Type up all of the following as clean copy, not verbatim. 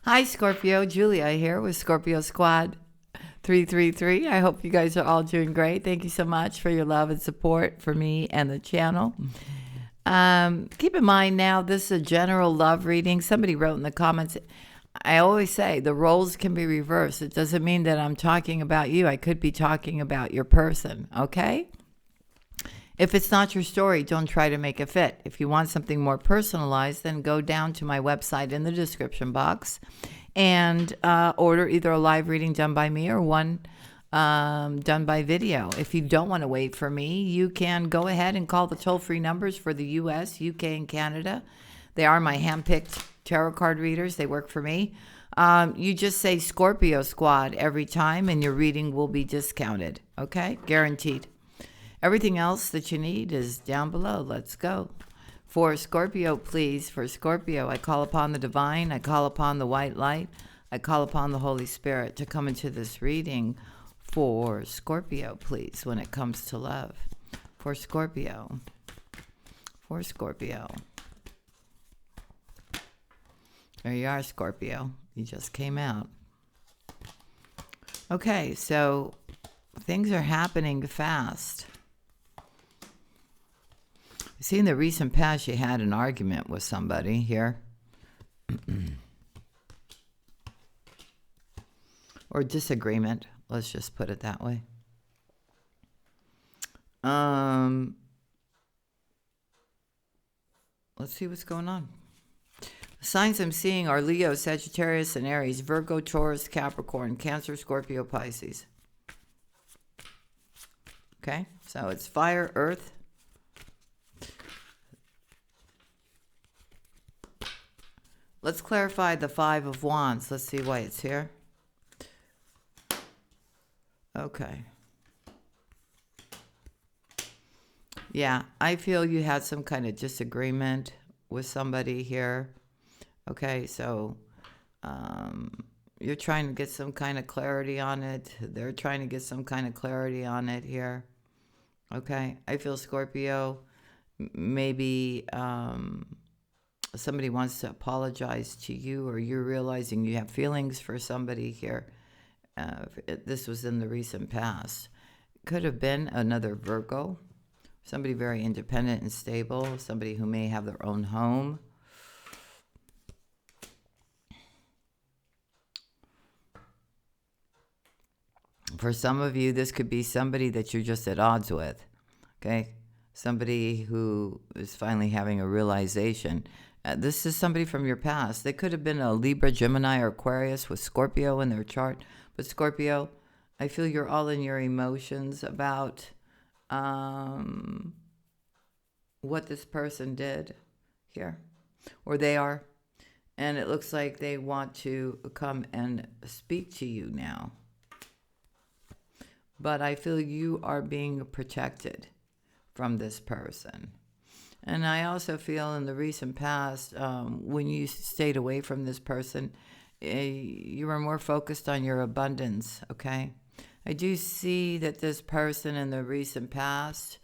Hi, Scorpio. Julia here with Scorpio Squad 333. I hope you guys are all doing great. Thank you so much for your love and support for me and the channel. Keep in mind now, this is a general love reading. Somebody wrote in the comments, I always say the roles can be reversed. It doesn't mean that I'm talking about you. I could be talking about your person, okay? If it's not your story, don't try to make it fit. If you want something more personalized, then go down to my website in the description box and order either a live reading done by me or one done by video. If you don't want to wait for me, you can go ahead and call the toll-free numbers for the US, UK, and Canada. They are my hand-picked tarot card readers. They work for me. You just say Scorpio Squad every time and your reading will be discounted, okay? Guaranteed. Everything else that you need is down below. Let's go. For Scorpio, please. For Scorpio, I call upon the divine. I call upon the white light. I call upon the Holy Spirit to come into this reading for Scorpio, please, when it comes to love. For Scorpio. For Scorpio. There you are, Scorpio. You just came out. Okay, so things are happening fast. See, in the recent past, you had an argument with somebody here. Or disagreement. Let's just put it that way. Let's see what's going on. The signs I'm seeing are Leo, Sagittarius, and Aries, Virgo, Taurus, Capricorn, Cancer, Scorpio, Pisces. Okay, so it's fire, earth. Let's clarify the Five of Wands. Let's see why it's here. Okay. Yeah, I feel you had some kind of disagreement with somebody here. Okay, so you're trying to get some kind of clarity on it. They're trying to get some kind of clarity on it here. Okay, I feel Scorpio, maybe somebody wants to apologize to you, or you're realizing you have feelings for somebody here. This was in the recent past. Could have been another Virgo, somebody very independent and stable, somebody who may have their own home. For some of you, this could be somebody that you're just at odds with, okay? Somebody who is finally having a realization. This is somebody from your past. They could have been a Libra, Gemini, or Aquarius with Scorpio in their chart. But Scorpio, I feel you're all in your emotions about what this person did here, or they are. And it looks like they want to come and speak to you now. But I feel you are being protected from this person. And I also feel in the recent past, when you stayed away from this person, you were more focused on your abundance, okay? I do see that this person in the recent past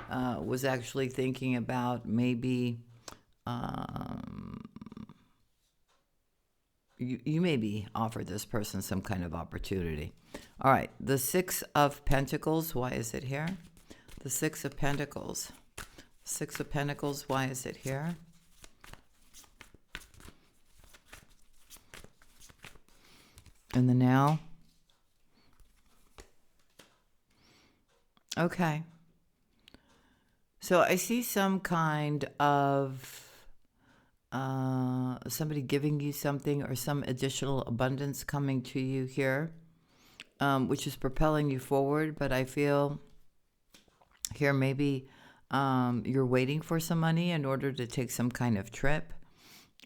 was actually thinking about maybe you maybe offered this person some kind of opportunity. All right, the Six of Pentacles, why is it here? The Six of Pentacles. Six of Pentacles, why is it here? And the now. Okay. So I see some kind of somebody giving you something or some additional abundance coming to you here, which is propelling you forward. But I feel here maybe you're waiting for some money in order to take some kind of trip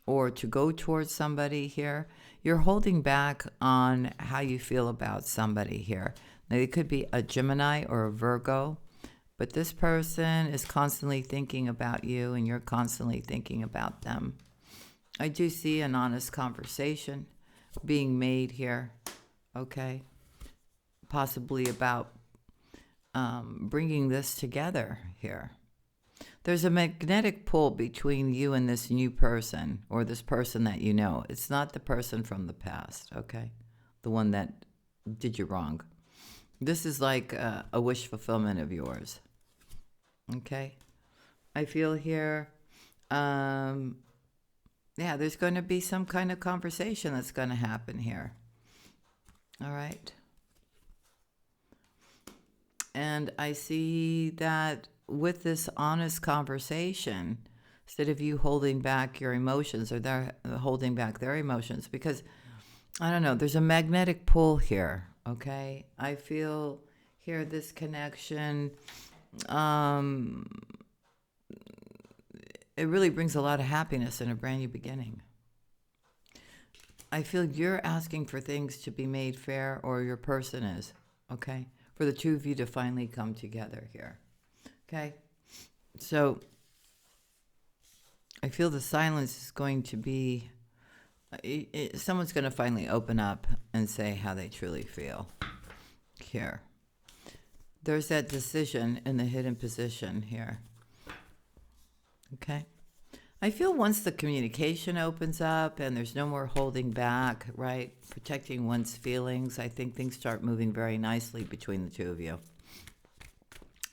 or to go towards somebody here. You're holding back on how you feel about somebody here. Now, it could be a Gemini or a Virgo, but this person is constantly thinking about you and you're constantly thinking about them. I do see an honest conversation being made here, okay? Possibly about bringing this together here. There's a magnetic pull between you and this new person or this person that you know. It's not the person from the past, okay? The one that did you wrong. This is like a wish fulfillment of yours, okay? I feel here, yeah, there's going to be some kind of conversation that's going to happen here. All right. And I see that with this honest conversation, instead of you holding back your emotions or they're holding back their emotions, because I don't know, there's a magnetic pull here, okay? I feel here this connection, it really brings a lot of happiness and a brand new beginning. I feel you're asking for things to be made fair, or your person is, okay? For the two of you to finally come together here, okay? So I feel the silence is going to be, someone's going to finally open up and say how they truly feel here. There's that decision in the hidden position here, okay? I feel once the communication opens up and there's no more holding back, right? Protecting one's feelings, I think things start moving very nicely between the two of you.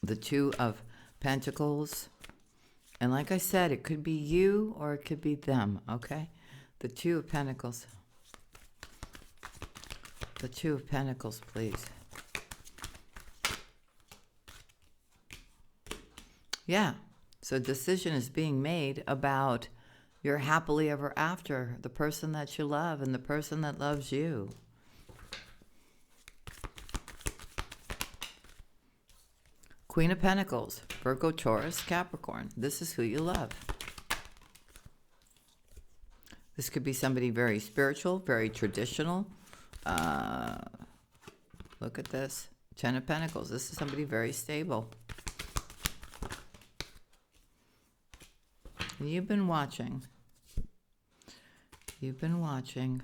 The Two of Pentacles. And like I said, it could be you or it could be them, okay? The Two of Pentacles. The Two of Pentacles, please. Yeah. So a decision is being made about your happily ever after, the person that you love and the person that loves you. Queen of Pentacles, Virgo, Taurus, Capricorn. This is who you love. This could be somebody very spiritual, very traditional. Look at this. Ten of Pentacles. This is somebody very stable. You've been watching. You've been watching.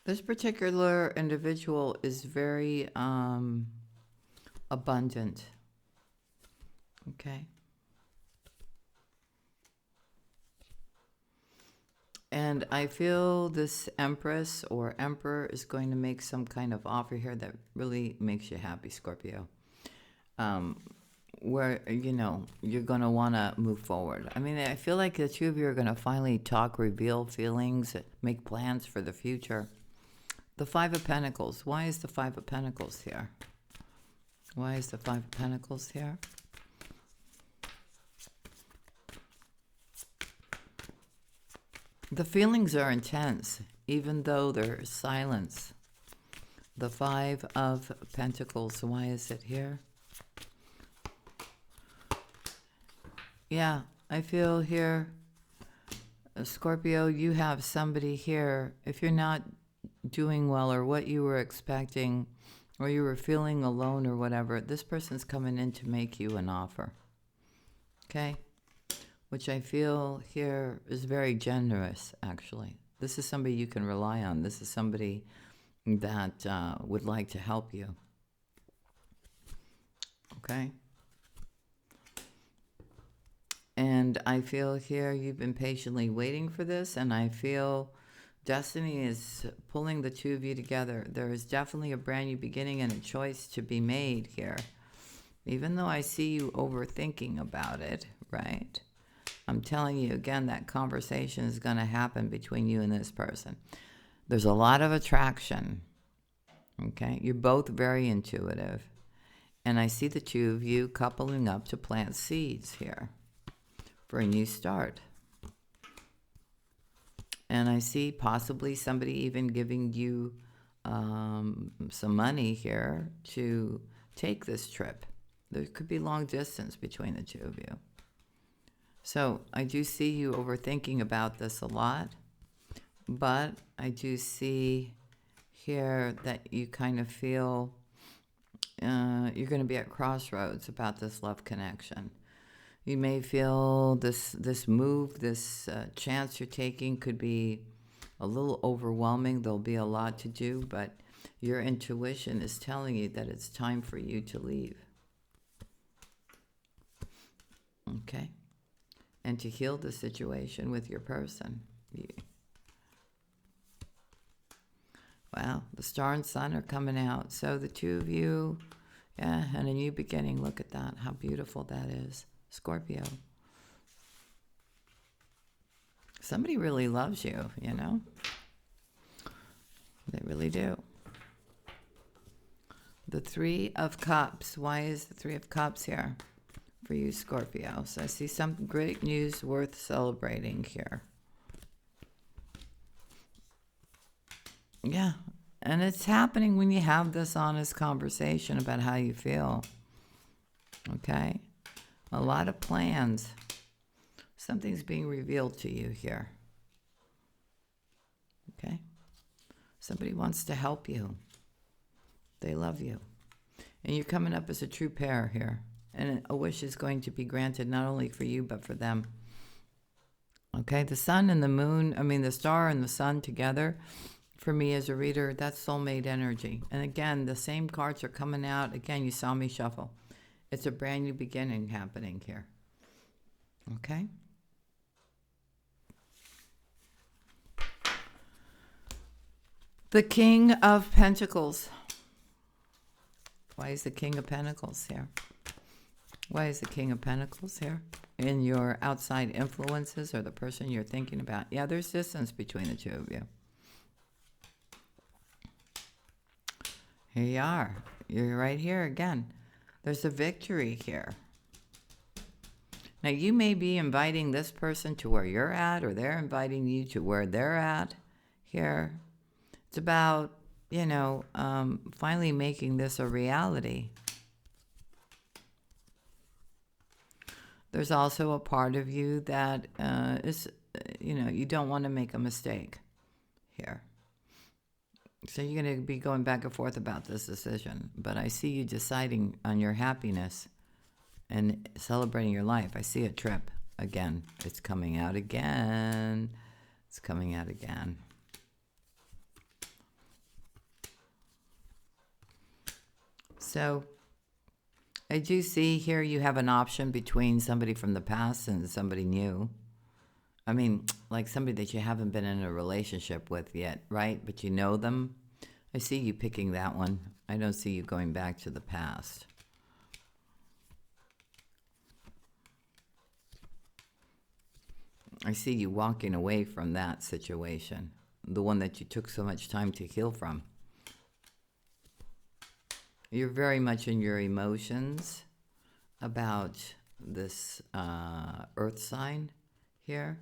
This particular individual is very abundant. Okay. And I feel this Empress or Emperor is going to make some kind of offer here that really makes you happy, Scorpio. Where, you know, you're going to want to move forward. I mean, I feel like the two of you are going to finally talk, reveal feelings, make plans for the future. The Five of Pentacles. Why is the Five of Pentacles here? Why is the Five of Pentacles here? The feelings are intense, even though there's silence. The Five of Pentacles. Why is it here? Yeah, I feel here, Scorpio, you have somebody here. If you're not doing well or what you were expecting, or you were feeling alone or whatever, this person's coming in to make you an offer. Okay? Which I feel here is very generous, actually. This is somebody you can rely on. This is somebody that would like to help you. Okay? And I feel here you've been patiently waiting for this, and I feel destiny is pulling the two of you together. There is definitely a brand new beginning and a choice to be made here. Even though I see you overthinking about it, right? I'm telling you again, that conversation is going to happen between you and this person. There's a lot of attraction. Okay? You're both very intuitive. And I see the two of you coupling up to plant seeds here for a new start. And I see possibly somebody even giving you some money here to take this trip. There could be long distance between the two of you. So I do see you overthinking about this a lot, but I do see here that you kind of feel you're going to be at crossroads about this love connection. You may feel this move, this chance you're taking could be a little overwhelming. There'll be a lot to do, but your intuition is telling you that it's time for you to leave. Okay? And to heal the situation with your person. Wow, the star and sun are coming out. So the two of you, yeah, and a new beginning. Look at that. How beautiful that is. Scorpio. Somebody really loves you, you know? They really do. The Three of Cups. Why is the Three of Cups here for you, Scorpio? So I see some great news worth celebrating here. Yeah, and it's happening when you have this honest conversation about how you feel. Okay? A lot of plans. Something's being revealed to you here. Okay? Somebody wants to help you. They love you. And you're coming up as a true pair here. And a wish is going to be granted not only for you, but for them. Okay? The sun and the moon, the star and the sun together, for me as a reader, that's soulmate energy. And again, the same cards are coming out. Again, you saw me shuffle. It's a brand new beginning happening here. Okay? The King of Pentacles. Why is the King of Pentacles here? Why is the King of Pentacles here? In your outside influences or the person you're thinking about. Yeah, there's distance between the two of you. Here you are. You're right here again. There's a victory here. Now, you may be inviting this person to where you're at, or they're inviting you to where they're at here. It's about, finally making this a reality. There's also a part of you that is, you don't want to make a mistake here. So you're going to be going back and forth about this decision. But I see you deciding on your happiness and celebrating your life. I see a trip again. It's coming out again. It's coming out again. So I do see here you have an option between somebody from the past and somebody new. Like somebody that you haven't been in a relationship with yet, right? But you know them. I see you picking that one. I don't see you going back to the past. I see you walking away from that situation, the one that you took so much time to heal from. You're very much in your emotions about this earth sign here.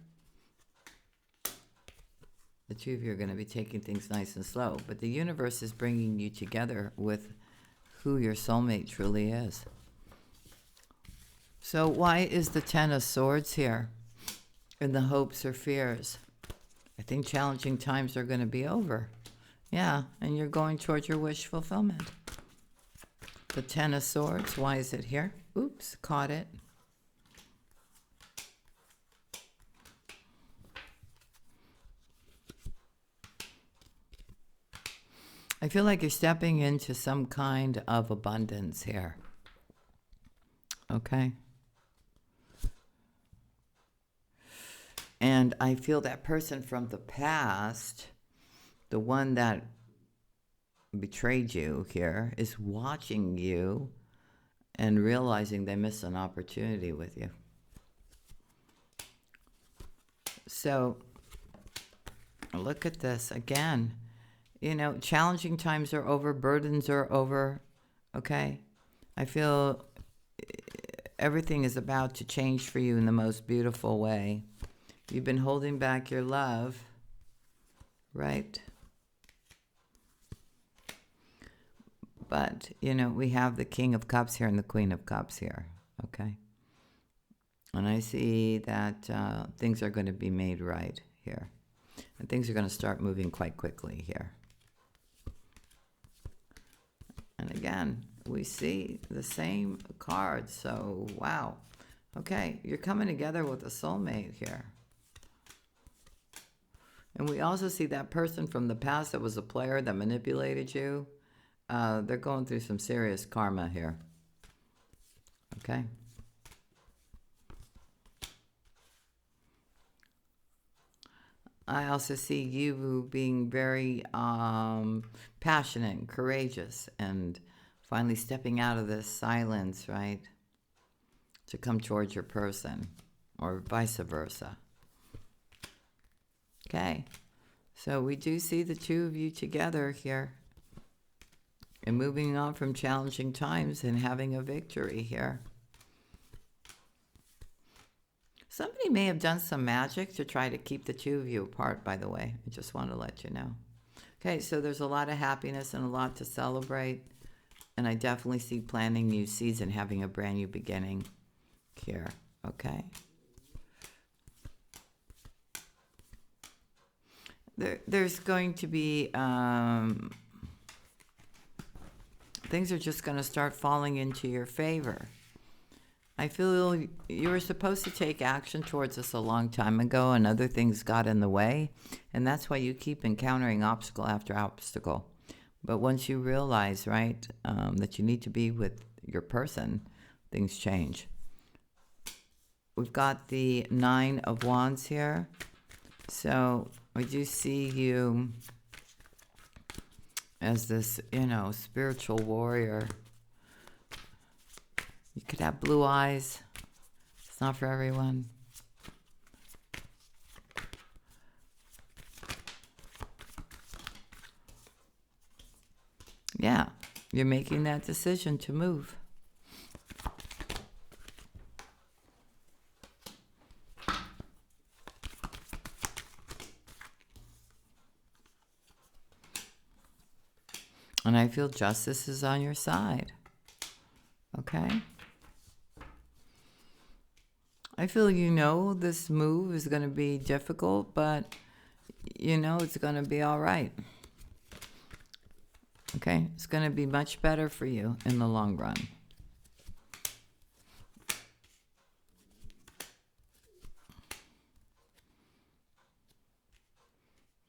The two of you are going to be taking things nice and slow, but the universe is bringing you together with who your soulmate truly is. So why is the Ten of Swords here in the hopes or fears? I think challenging times are going to be over. Yeah, and you're going towards your wish fulfillment. The Ten of Swords, why is it here? Oops, caught it. I feel like you're stepping into some kind of abundance here. Okay? And I feel that person from the past, the one that betrayed you here, is watching you and realizing they missed an opportunity with you. So look at this again. Challenging times are over, burdens are over, okay? I feel everything is about to change for you in the most beautiful way. You've been holding back your love, right? But, we have the King of Cups here and the Queen of Cups here, okay? And I see that things are going to be made right here. And things are going to start moving quite quickly here. And again, we see the same cards. So, wow. Okay, you're coming together with a soulmate here. And we also see that person from the past that was a player that manipulated you. They're going through some serious karma here. Okay. I also see you being very passionate and courageous and finally stepping out of this silence, right? To come towards your person or vice versa. Okay. So we do see the two of you together here and moving on from challenging times and having a victory here. Somebody may have done some magic to try to keep the two of you apart, by the way. I just want to let you know. Okay, so there's a lot of happiness and a lot to celebrate. And I definitely see planting new seeds and having a brand new beginning here. Okay. There's going to be... things are just going to start falling into your favor. I feel you were supposed to take action towards this a long time ago and other things got in the way. And that's why you keep encountering obstacle after obstacle. But once you realize, right, that you need to be with your person, things change. We've got the 9 of Wands here. So I do see you as this, spiritual warrior. You could have blue eyes. It's not for everyone. Yeah, you're making that decision to move. And I feel justice is on your side. Okay? I feel this move is going to be difficult, but it's going to be all right. Okay? It's going to be much better for you in the long run.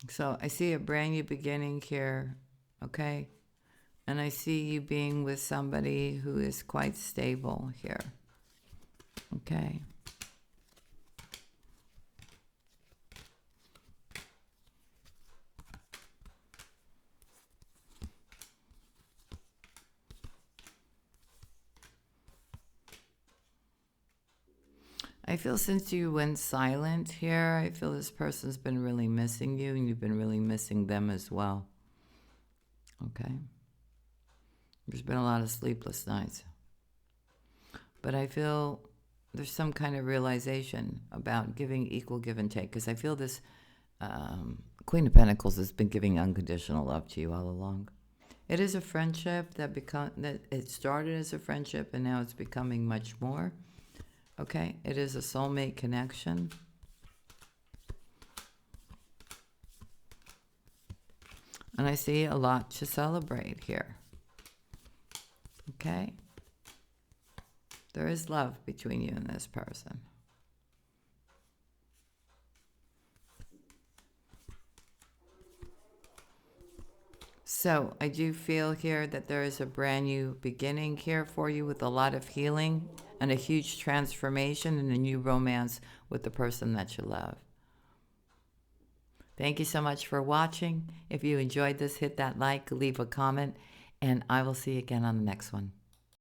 So I see a brand new beginning here. Okay? And I see you being with somebody who is quite stable here. Okay? I feel since you went silent here, I feel this person's been really missing you and you've been really missing them as well. Okay? There's been a lot of sleepless nights. But I feel there's some kind of realization about giving equal give and take. Because I feel this Queen of Pentacles has been giving unconditional love to you all along. It is a friendship that it started as a friendship and now it's becoming much more. Okay? It is a soulmate connection. And I see a lot to celebrate here. Okay? There is love between you and this person. So I do feel here that there is a brand new beginning here for you with a lot of healing and a huge transformation and a new romance with the person that you love. Thank you so much for watching. If you enjoyed this, hit that like, leave a comment, and I will see you again on the next one.